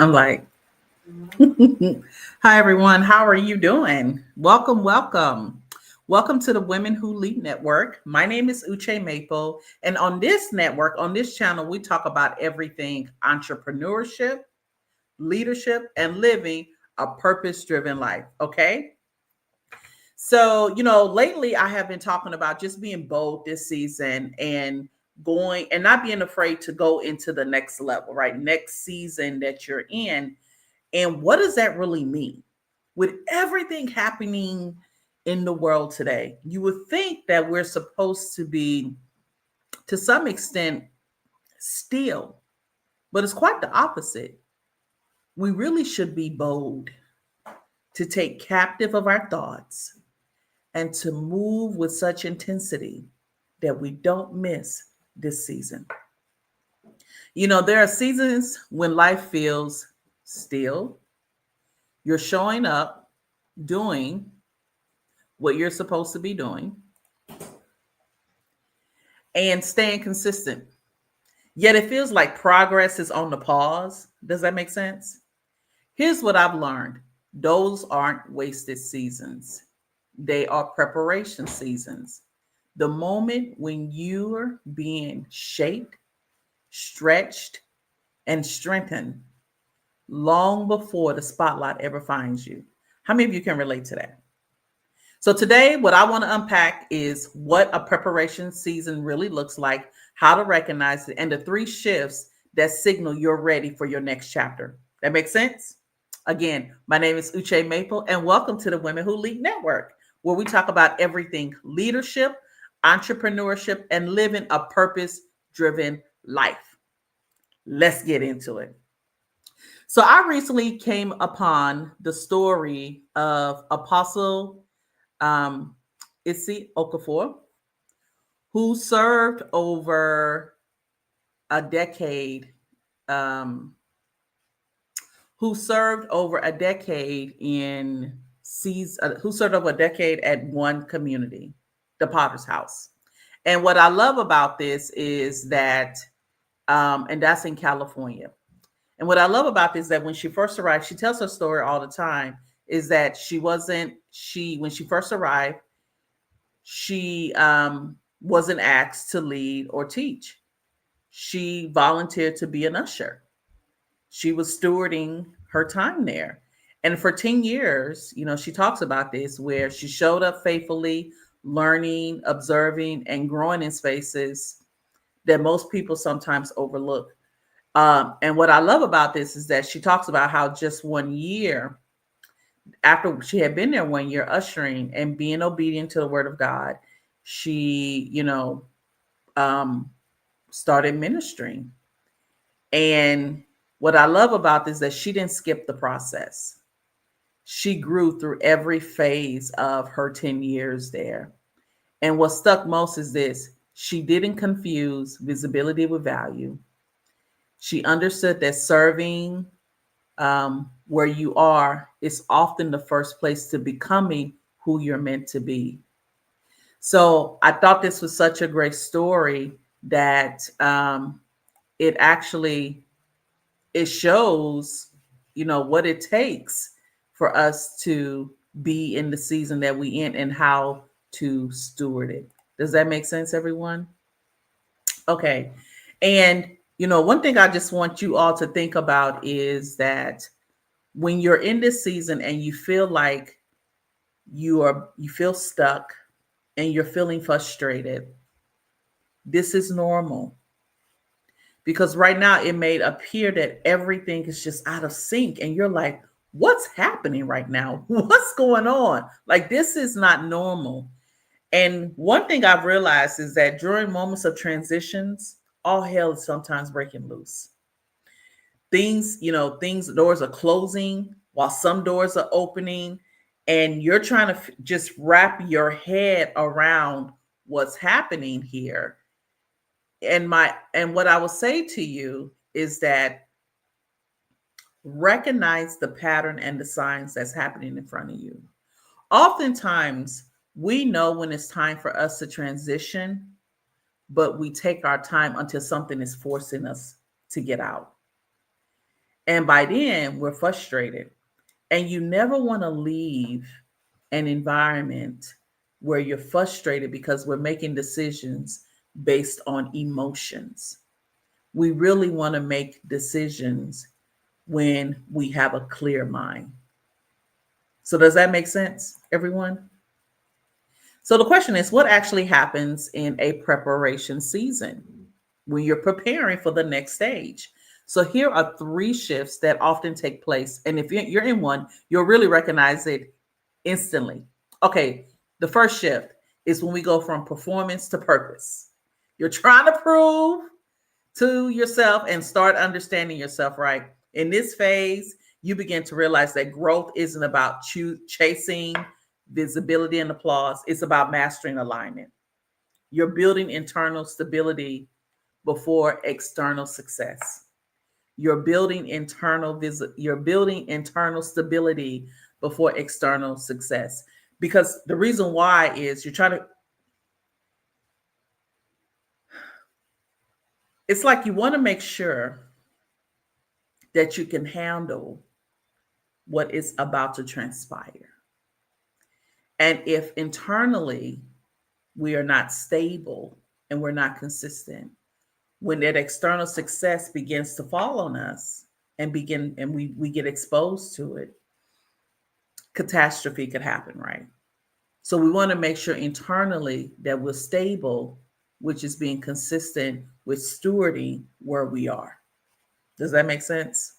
I'm like, hi everyone, how are you doing? Welcome, welcome. Welcome to the Women Who Lead Network. My name is Uche Maple, and on this network, on this channel, we talk about everything entrepreneurship, leadership, and living a purpose-driven life. Okay. So, lately I have been talking about just being bold this season and going and not being afraid to go into the next level, right? Next season that you're in. And what does that really mean? With everything happening in the world today, you would think that we're supposed to be, to some extent, still, but it's quite the opposite. We really should be bold to take captive of our thoughts and to move with such intensity that we don't miss this season. There are seasons when life feels still. You're showing up, doing what you're supposed to be doing, and staying consistent. Yet it feels like progress is on the pause. Does that make sense? Here's what I've learned: those aren't wasted seasons, they are preparation seasons. The moment when you're being shaped, stretched, and strengthened long before the spotlight ever finds you. How many of you can relate to that? So today, what I want to unpack is what a preparation season really looks like, how to recognize it, and the three shifts that signal you're ready for your next chapter. That makes sense? Again, my name is Uche Maple, and welcome to the Women Who Lead Network, where we talk about everything leadership, entrepreneurship, and living a purpose-driven life. Let's get into it. So I recently came upon the story of Apostle um, Issy Okafor, who served over a decade, um, who served over a decade at one community, the Potter's House. And what I love about this is that, and that's in California. And what I love about this is that when she first arrived, she tells her story all the time, is that when she first arrived, she wasn't asked to lead or teach. She volunteered to be an usher. She was stewarding her time there. And for 10 years, she talks about this, where she showed up faithfully, learning, observing, and growing in spaces that most people sometimes overlook. And what I love about this is that she talks about how just 1 year after she had been there 1 year ushering and being obedient to the word of God, she, um, started ministering. And what I love about this is that she didn't skip the process. She grew through every phase of her 10 years there. And what stuck most is this: she didn't confuse visibility with value. She understood that serving where you are is often the first place to becoming who you're meant to be. So I thought this was such a great story that it actually it shows, what it takes for us to be in the season that we in and how to steward it. Does that make sense, everyone? Okay. And one thing I just want you all to think about is that when you're in this season and you feel like you feel stuck and you're feeling frustrated, this is normal, because right now it may appear that everything is just out of sync and you're like, what's happening right now? What's going on? Like, this is not normal. And one thing I've realized is that during moments of transitions, all hell is sometimes breaking loose. Doors are closing while some doors are opening, and you're trying to just wrap your head around what's happening here. And what I will say to you is that recognize the pattern and the signs that's happening in front of you. Oftentimes, we know when it's time for us to transition, but we take our time until something is forcing us to get out. And by then, we're frustrated. And you never want to leave an environment where you're frustrated because we're making decisions based on emotions. We really want to make decisions when we have a clear mind. So, does that make sense, everyone? So, the question is, what actually happens in a preparation season when you're preparing for the next stage? So, here are three shifts that often take place. And if you're in one, you'll really recognize it instantly. Okay, the first shift is when we go from performance to purpose. You're trying to prove to yourself and start understanding yourself, right? In this phase, you begin to realize that growth isn't about chasing visibility and applause, it's about mastering alignment. You're building internal stability before external success. You're building internal stability before external success. Because the reason why is you're trying to, it's like you want to make sure that you can handle what is about to transpire. And if internally we are not stable and we're not consistent, when that external success begins to fall on us and we get exposed to it, catastrophe could happen, right? So we want to make sure internally that we're stable, which is being consistent with stewarding where we are. Does that make sense?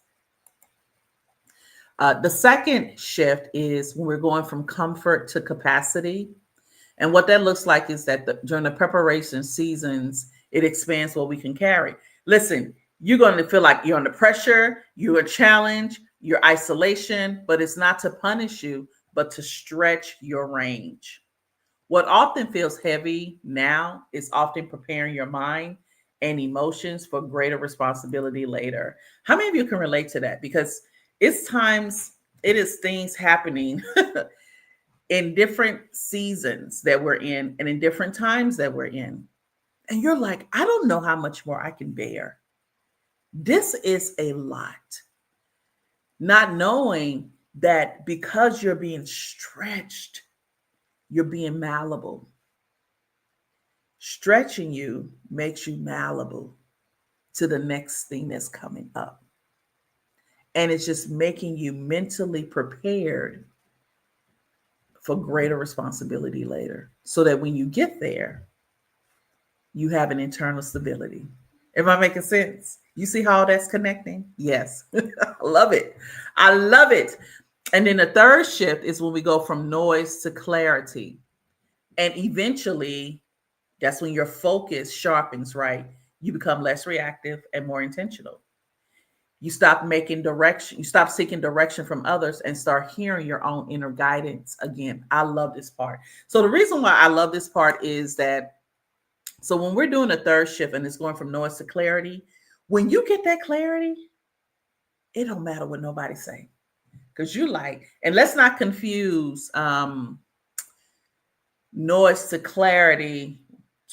The second shift is when we're going from comfort to capacity. And what that looks like is that during the preparation seasons, it expands what we can carry. Listen, you're going to feel like you're under pressure, you're a challenge, you're isolation, but it's not to punish you, but to stretch your range. What often feels heavy now is often preparing your mind and emotions for greater responsibility later. How many of you can relate to that? Because it's times, it is things happening in different seasons that we're in and in different times that we're in. And you're like, I don't know how much more I can bear. This is a lot. Not knowing that because you're being stretched, you're being malleable. Stretching you makes you malleable to the next thing that's coming up. And it's just making you mentally prepared for greater responsibility later. So that when you get there, you have an internal stability. Am I making sense? You see how that's connecting? Yes. I love it. I love it. And then the third shift is when we go from noise to clarity. And eventually, that's when your focus sharpens, right? You become less reactive and more intentional. You stop seeking direction from others and start hearing your own inner guidance again. I love this part. So the reason why I love this part is that, so when we're doing a third shift and it's going from noise to clarity, when you get that clarity, it don't matter what nobody say. Because you like, and let's not confuse noise to clarity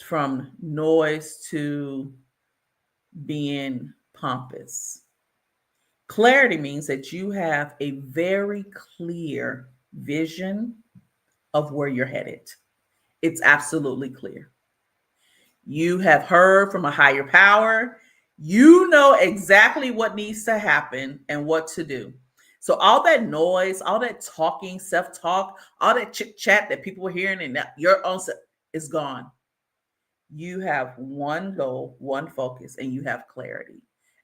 from noise to being pompous. Clarity means that you have a very clear vision of where you're headed. It's absolutely clear. You have heard from a higher power. You know exactly what needs to happen and what to do. So all that noise, all that talking, self-talk, all that chit chat that people were hearing and that your own is gone. You have one goal, one focus, and you have clarity.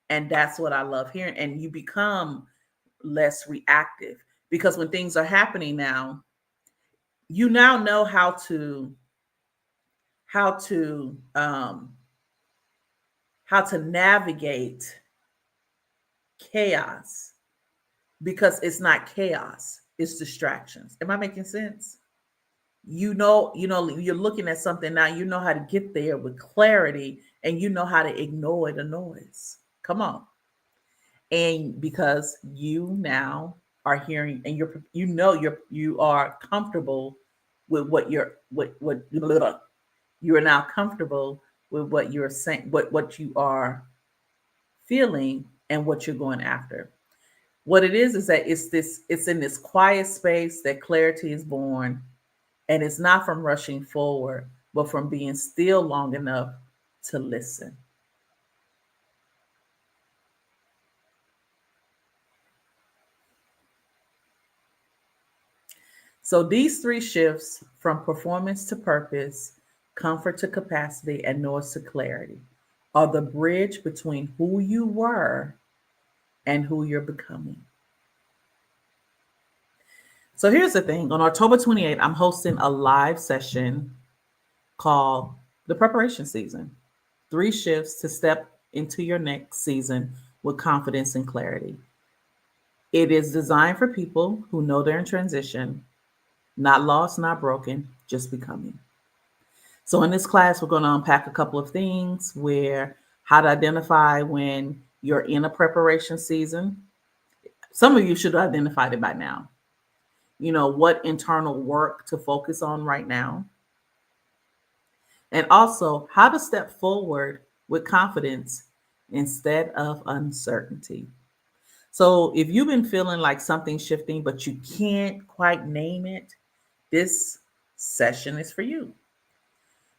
And that's what I love hearing. And you become less reactive because when things are happening now, you now know how to um, how to navigate chaos because it's not chaos, it's distractions. Am I making sense? You're looking at something now, you know how to get there with clarity and you know how to ignore the noise. Come on. And because you now are hearing and you are comfortable with you are now comfortable with what you're saying, what you are feeling and what you're going after. What it is that it's in this quiet space that clarity is born, and it's not from rushing forward, but from being still long enough to listen. So these three shifts, from performance to purpose, comfort to capacity, and noise to clarity, are the bridge between who you were and who you're becoming. So here's the thing: on October 28th, I'm hosting a live session called The Preparation Season, Three Shifts to Step into Your Next Season with Confidence and Clarity. It is designed for people who know they're in transition, not lost, not broken, just becoming. So in this class, we're going to unpack a couple of things: where how to identify when you're in a preparation season. Some of you should have identified it by now. What internal work to focus on right now, and also how to step forward with confidence instead of uncertainty. So if you've been feeling like something's shifting, but you can't quite name it, this session is for you.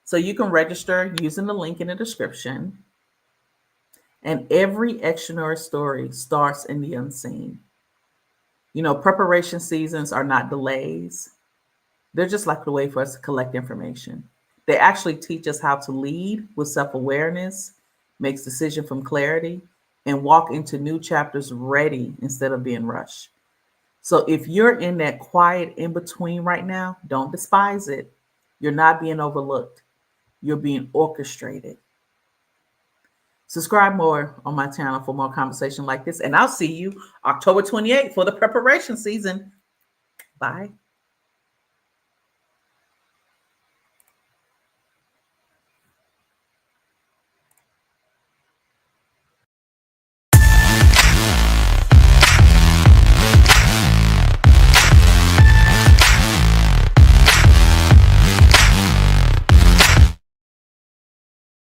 So you can register using the link in the description. And every extraordinary story starts in the unseen. Preparation seasons are not delays. They're just like the way for us to collect information. They actually teach us how to lead with self-awareness, makes decision from clarity, and walk into new chapters ready instead of being rushed. So if you're in that quiet in between right now, don't despise it. You're not being overlooked. You're being orchestrated. Subscribe more on my channel for more conversation like this. And I'll see you October 28th for the preparation season. Bye.